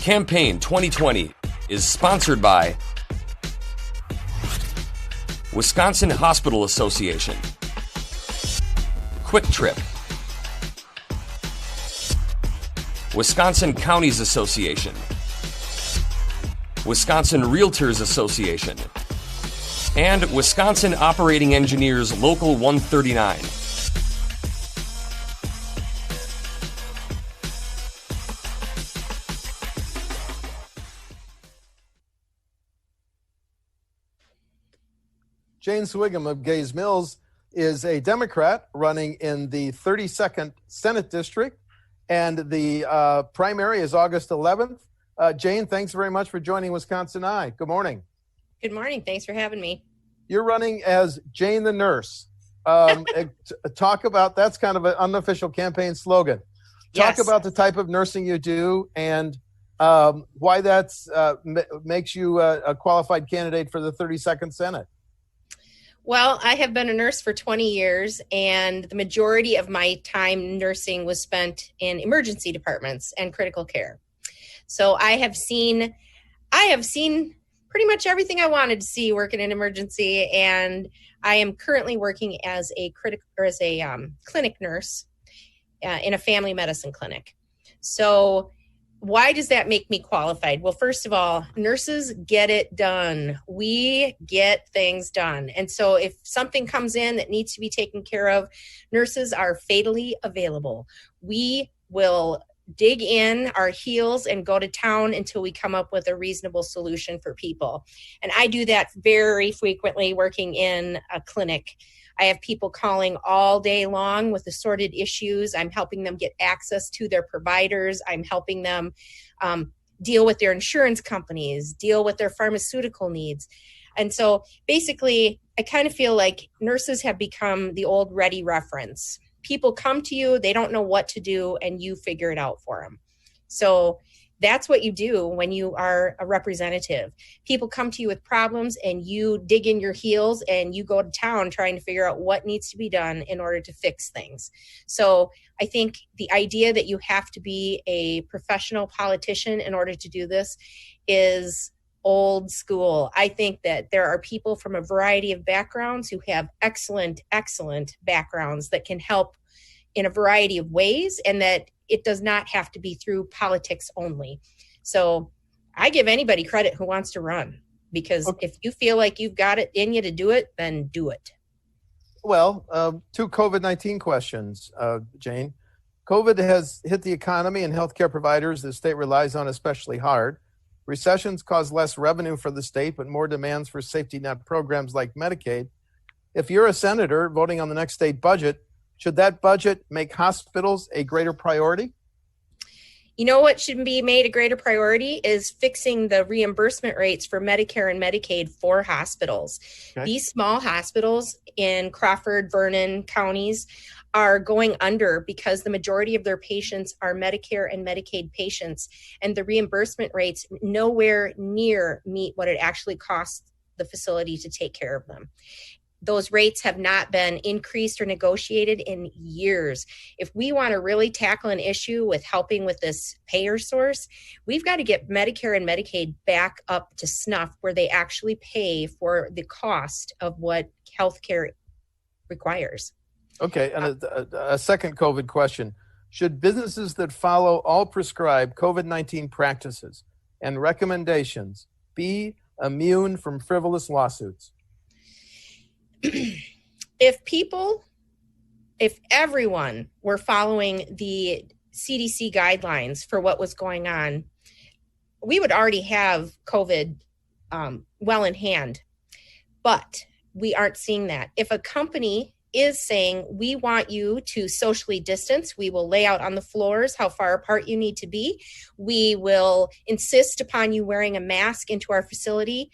Campaign 2020 is sponsored by Wisconsin Hospital Association, Quick Trip, Wisconsin Counties Association, Wisconsin Realtors Association, and Wisconsin Operating Engineers Local 139. Jayne Swiggum of Gays Mills is a Democrat running in the 32nd Senate District, and the primary is August 11th. Jayne, thanks very much for joining WisconsinEye. Good morning. Good morning. Thanks for having me. You're running as Jayne the Nurse. Talk about, that's kind of an unofficial campaign slogan. Talk Yes. about the type of nursing you do and why that's makes you a qualified candidate for the 32nd Senate. Well, I have been a nurse for 20 years, and the majority of my time nursing was spent in emergency departments and critical care. So I have seen pretty much everything I wanted to see working in emergency, and I am currently working as a clinic nurse in a family medicine clinic. So why does that make me qualified? Well, first of all, nurses get it done. We get things done. And so if something comes in that needs to be taken care of, nurses are fatally available. We will dig in our heels and go to town until we come up with a reasonable solution for people. And I do that very frequently working in a clinic. I have people calling all day long with assorted issues. I'm helping them get access to their providers. I'm helping them deal with their insurance companies, deal with their pharmaceutical needs. And so basically, I kind of feel like nurses have become the old ready reference. People come to you, they don't know what to do, and you figure it out for them. So that's what you do when you are a representative. People come to you with problems and you dig in your heels and you go to town trying to figure out what needs to be done in order to fix things. So I think the idea that you have to be a professional politician in order to do this is old school. I think that there are people from a variety of backgrounds who have excellent backgrounds that can help in a variety of ways, and that it does not have to be through politics only. So I give anybody credit who wants to run, because if you feel like you've got it in you to do it, then do it. Well, two COVID-19 questions, Jayne. COVID has hit the economy and healthcare providers the state relies on especially hard. Recessions cause less revenue for the state, but more demands for safety net programs like Medicaid. If you're a senator voting on the next state budget, should that budget make hospitals a greater priority? You know what should be made a greater priority is fixing the reimbursement rates for Medicare and Medicaid for hospitals. Okay. These small hospitals in Crawford, Vernon counties are going under because the majority of their patients are Medicare and Medicaid patients, and the reimbursement rates nowhere near meet what it actually costs the facility to take care of them. Those rates have not been increased or negotiated in years. If we want to really tackle an issue with helping with this payer source, we've got to get Medicare and Medicaid back up to snuff where they actually pay for the cost of what healthcare requires. Okay, and a second COVID question. Should businesses that follow all prescribed COVID-19 practices and recommendations be immune from frivolous lawsuits? If everyone were following the CDC guidelines for what was going on, we would already have COVID well in hand. But we aren't seeing that. If a company is saying, we want you to socially distance, we will lay out on the floors how far apart you need to be, we will insist upon you wearing a mask into our facility,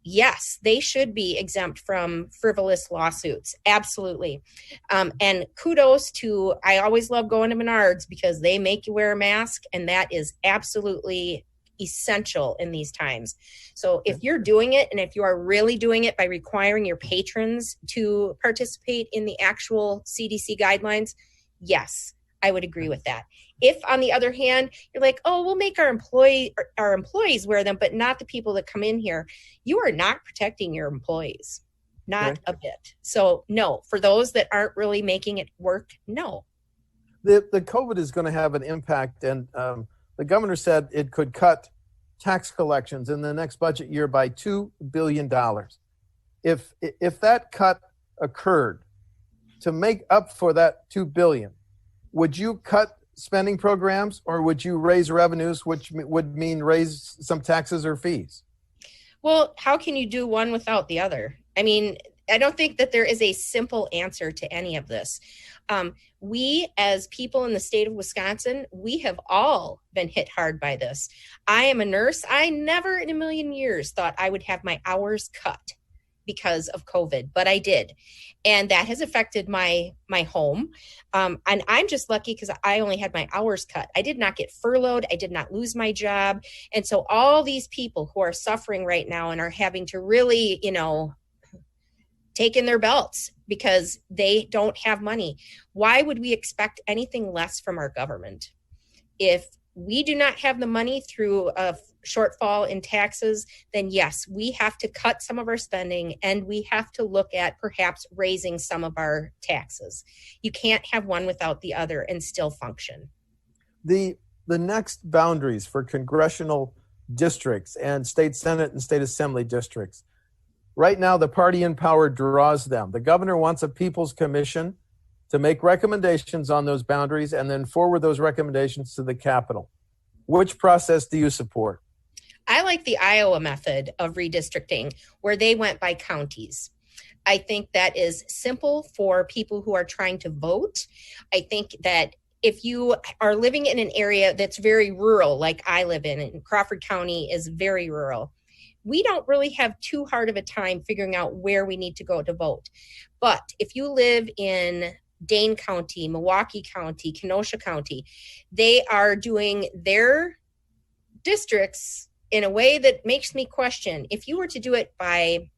yes, they should be exempt from frivolous lawsuits. Absolutely. And kudos to, I always love going to Menards because they make you wear a mask, and that is absolutely essential in these times. So if you're doing it, and if you are really doing it by requiring your patrons to participate in the actual CDC guidelines, yes, I would agree with that. If, on the other hand, you're like, oh, we'll make our employees wear them, but not the people that come in here, you are not protecting your employees, not a bit. So no, for those that aren't really making it work, no. The COVID is going to have an impact, and the governor said it could cut tax collections in the next budget year by $2 billion. If that cut occurred, to make up for that $2 billion, would you cut spending programs, or would you raise revenues, which would mean raise some taxes or fees? Well, how can you do one without the other? I mean, I don't think that there is a simple answer to any of this. We, as people in the state of Wisconsin, we have all been hit hard by this. I am a nurse. I never in a million years thought I would have my hours cut because of COVID, but I did. And that has affected my home. And I'm just lucky because I only had my hours cut. I did not get furloughed. I did not lose my job. And so all these people who are suffering right now and are having to really, take in their belts because they don't have money. Why would we expect anything less from our government? If we do not have the money through a shortfall in taxes, then yes, we have to cut some of our spending, and we have to look at perhaps raising some of our taxes. You can't have one without the other and still function. The next boundaries for congressional districts and state Senate and state assembly districts. Right now, the party in power draws them. The governor wants a people's commission to make recommendations on those boundaries and then forward those recommendations to the Capitol. Which process do you support? I like the Iowa method of redistricting, where they went by counties. I think that is simple for people who are trying to vote. I think that if you are living in an area that's very rural, like I live in, and Crawford County is very rural, we don't really have too hard of a time figuring out where we need to go to vote. But if you live in Dane County, Milwaukee County, Kenosha County, they are doing their districts in a way that makes me question, if you were to do it by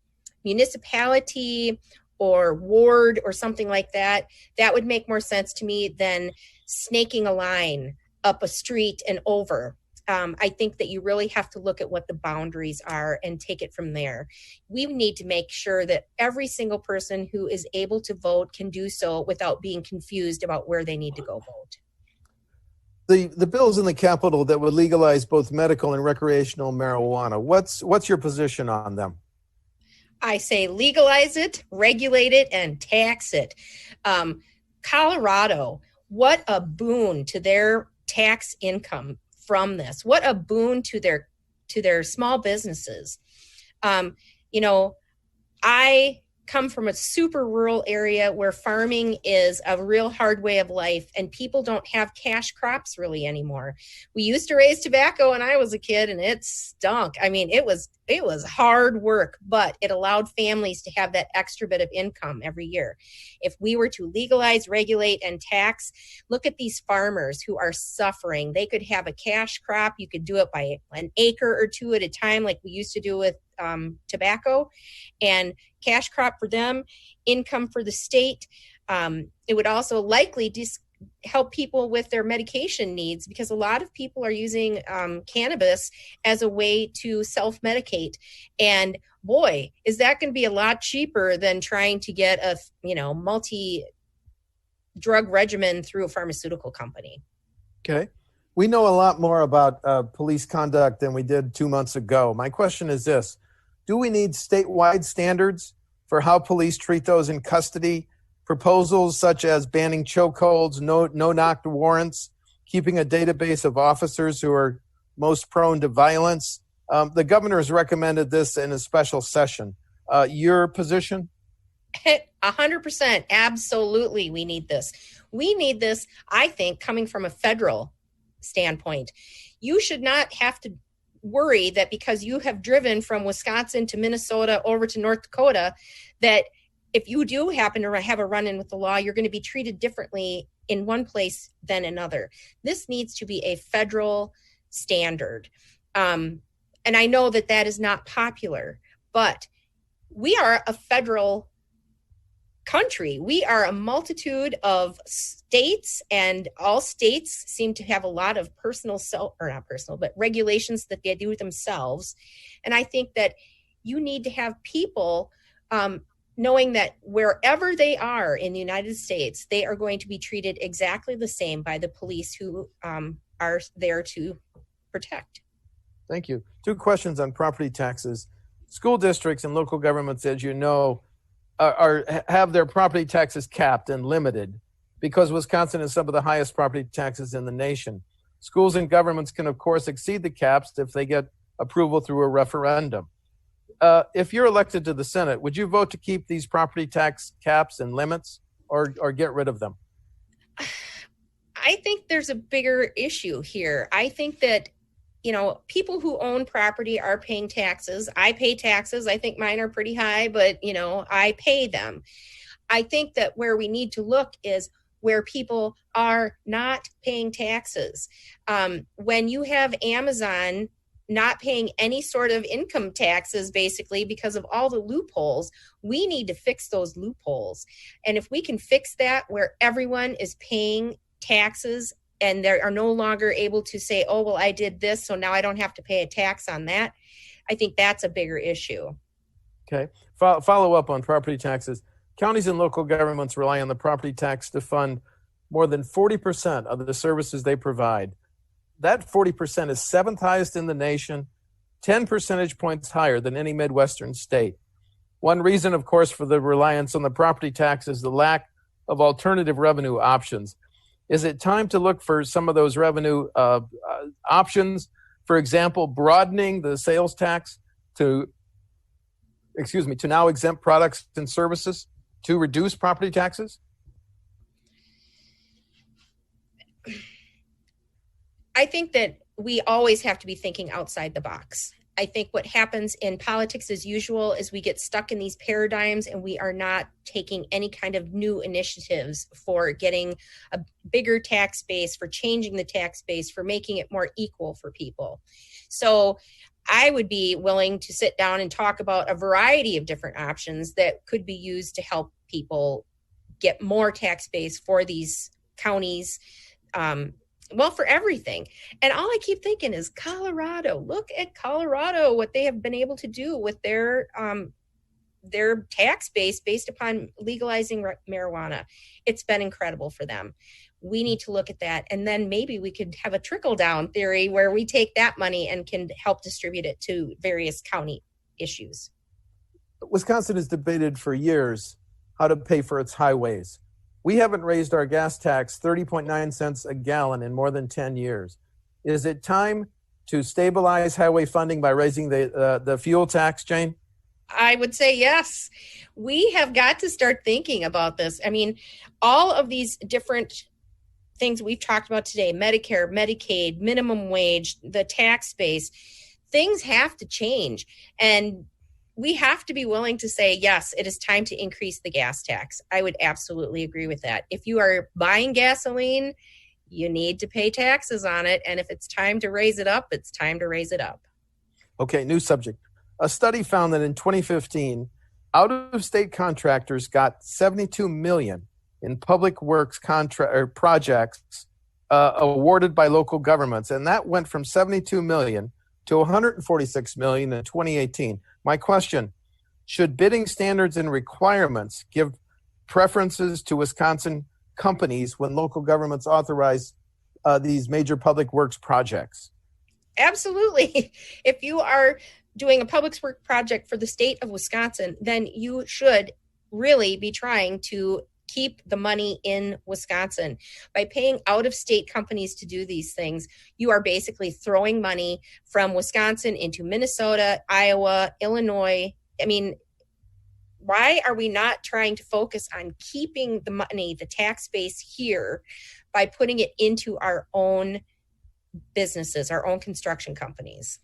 municipality or ward or something like that, that would make more sense to me than snaking a line up a street and over. I think that you really have to look at what the boundaries are and take it from there. We need to make sure that every single person who is able to vote can do so without being confused about where they need to go vote. The bills in the Capitol that would legalize both medical and recreational marijuana, what's your position on them? I say legalize it, regulate it, and tax it. Colorado, what a boon to their tax income from this. What a boon to their small businesses. I come from a super rural area where farming is a real hard way of life, and people don't have cash crops really anymore. We used to raise tobacco when I was a kid, and it stunk. I mean, it was hard work, but it allowed families to have that extra bit of income every year. If we were to legalize, regulate, and tax, look at these farmers who are suffering. They could have a cash crop. You could do it by an acre or two at a time, like we used to do with tobacco, and cash crop for them, income for the state. It would also likely help people with their medication needs, because a lot of people are using cannabis as a way to self-medicate. And boy, is that going to be a lot cheaper than trying to get a multi-drug regimen through a pharmaceutical company. Okay. We know a lot more about police conduct than we did 2 months ago. My question is this: do we need statewide standards for how police treat those in custody? Proposals such as banning chokeholds, no-knock warrants, keeping a database of officers who are most prone to violence. The governor has recommended this in a special session. Your position? 100%. Absolutely, we need this. We need this, I think, coming from a federal standpoint. You should not have to worry that because you have driven from Wisconsin to Minnesota over to North Dakota, that if you do happen to have a run-in with the law, you're going to be treated differently in one place than another. This needs to be a federal standard. And I know that is not popular, but we are a federal country. We are a multitude of states, and all states seem to have a lot of regulations that they do themselves. And I think that you need to have people knowing that wherever they are in the United States, they are going to be treated exactly the same by the police who are there to protect. Thank you. 2 questions on property taxes. School districts and local governments, as you know, have their property taxes capped and limited because Wisconsin has some of the highest property taxes in the nation. Schools and governments can, of course, exceed the caps if they get approval through a referendum. If you're elected to the Senate, would you vote to keep these property tax caps and limits or get rid of them? I think there's a bigger issue here. I think that people who own property are paying taxes. I pay taxes. I think mine are pretty high, but, I pay them. I think that where we need to look is where people are not paying taxes. When you have Amazon not paying any sort of income taxes, basically, because of all the loopholes, we need to fix those loopholes. And if we can fix that where everyone is paying taxes and they are no longer able to say, oh, well, I did this, so now I don't have to pay a tax on that, I think that's a bigger issue. Okay. Follow up on property taxes. Counties and local governments rely on the property tax to fund more than 40% of the services they provide. That 40% is 7th highest in the nation, 10 percentage points higher than any Midwestern state. One reason, of course, for the reliance on the property tax is the lack of alternative revenue options. Is it time to look for some of those revenue options? For example, broadening the sales tax to now exempt products and services to reduce property taxes? I think that we always have to be thinking outside the box. I think what happens in politics as usual is we get stuck in these paradigms and we are not taking any kind of new initiatives for getting a bigger tax base, for changing the tax base, for making it more equal for people. So I would be willing to sit down and talk about a variety of different options that could be used to help people get more tax base for these counties, for everything. And all I keep thinking is Colorado. Look at Colorado, what they have been able to do with their tax base based upon legalizing marijuana. It's been incredible for them. We need to look at that. And then maybe we could have a trickle down theory where we take that money and can help distribute it to various county issues. Wisconsin has debated for years how to pay for its highways. We haven't raised our gas tax 30.9 cents a gallon in more than 10 years. Is it time to stabilize highway funding by raising the fuel tax, Jayne? I would say yes. We have got to start thinking about this. I mean, all of these different things we've talked about today, Medicare, Medicaid, minimum wage, the tax base, things have to change. And we have to be willing to say, yes, it is time to increase the gas tax. I would absolutely agree with that. If you are buying gasoline, you need to pay taxes on it. And if it's time to raise it up, it's time to raise it up. Okay, new subject. A study found that in 2015, out-of-state contractors got $72 million in public works projects awarded by local governments. And that went from $72 million to $146 million in 2018. My question, should bidding standards and requirements give preferences to Wisconsin companies when local governments authorize these major public works projects? Absolutely. If you are doing a public works project for the state of Wisconsin, then you should really be trying to keep the money in Wisconsin. By paying out-of-state companies to do these things, you are basically throwing money from Wisconsin into Minnesota, Iowa, Illinois. I mean, why are we not trying to focus on keeping the money, the tax base here, by putting it into our own businesses, our own construction companies?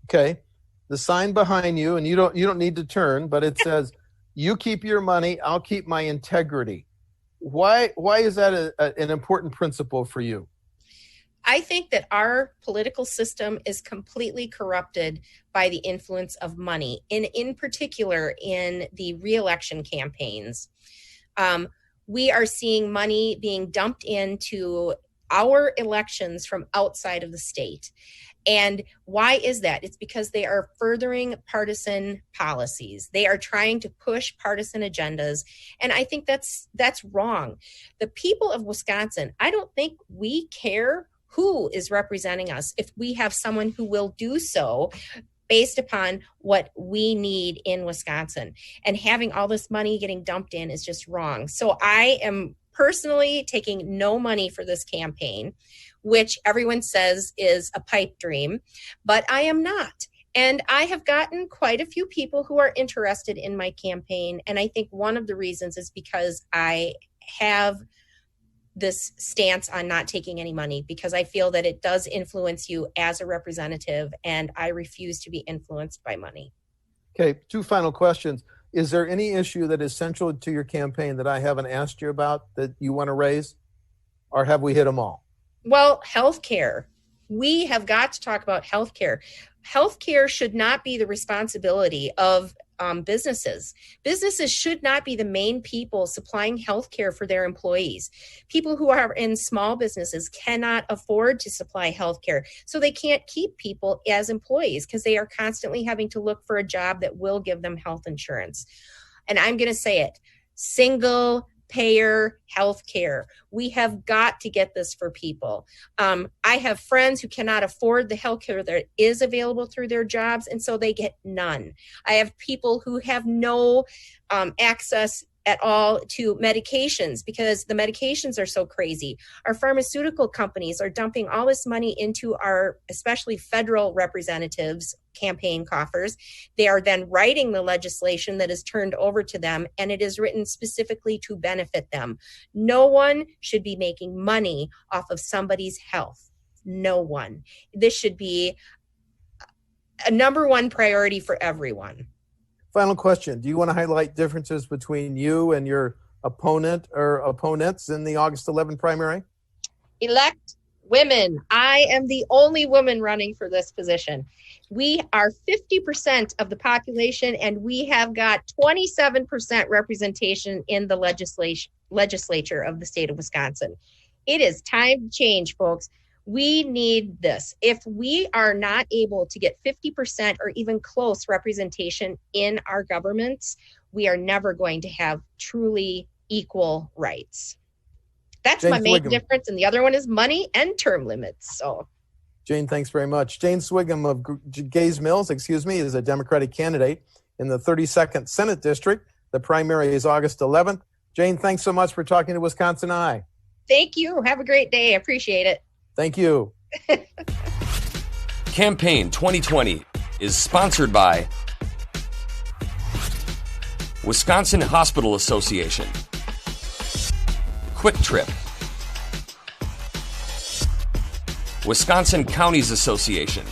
Okay. The sign behind you, and you don't need to turn, but it says, you keep your money, I'll keep my integrity. Why is that an important principle for you? I think that our political system is completely corrupted by the influence of money, and in particular in the reelection campaigns. We are seeing money being dumped into our elections from outside of the state. And why is that? It's because they are furthering partisan policies. They are trying to push partisan agendas. And I think that's wrong. The people of Wisconsin, I don't think we care who is representing us if we have someone who will do so based upon what we need in Wisconsin. And having all this money getting dumped in is just wrong. So I am personally taking no money for this campaign, which everyone says is a pipe dream, but I am not. And I have gotten quite a few people who are interested in my campaign. And I think one of the reasons is because I have this stance on not taking any money, because I feel that it does influence you as a representative, and I refuse to be influenced by money. Okay, 2 final questions. Is there any issue that is central to your campaign that I haven't asked you about that you want to raise? Or have we hit them all? Well, healthcare. We have got to talk about healthcare. Healthcare should not be the responsibility of businesses. Businesses should not be the main people supplying healthcare for their employees. People who are in small businesses cannot afford to supply healthcare, so they can't keep people as employees because they are constantly having to look for a job that will give them health insurance. And I'm going to say it, single payer healthcare. We have got to get this for people. I have friends who cannot afford the healthcare that is available through their jobs, and so they get none. I have people who have no access at all to medications because the medications are so crazy. Our pharmaceutical companies are dumping all this money into our, especially federal representatives' campaign coffers. They are then writing the legislation that is turned over to them, and it is written specifically to benefit them. No one should be making money off of somebody's health. No one. This should be a number one priority for everyone. Final question. Do you want to highlight differences between you and your opponent or opponents in the August 11 primary? Elect women. I am the only woman running for this position. We are 50% of the population, and we have got 27% representation in the legislature of the state of Wisconsin. It is time to change, folks. We need this. If we are not able to get 50% or even close representation in our governments, we are never going to have truly equal rights. That's Jayne my main Swiggum. difference. And the other one is money and term limits. So, Jayne, thanks very much. Jayne Swiggum of Gays Mills, is a Democratic candidate in the 32nd Senate District. The primary is August 11th. Jayne, thanks so much for talking to WisconsinEye. thank you. Have a great day. I appreciate it. Thank you. Campaign 2020 is sponsored by Wisconsin Hospital Association, Quick Trip, Wisconsin Counties Association,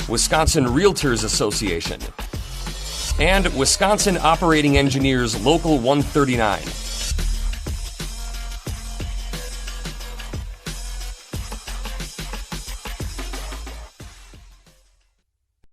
Wisconsin Realtors Association, and Wisconsin Operating Engineers Local 139.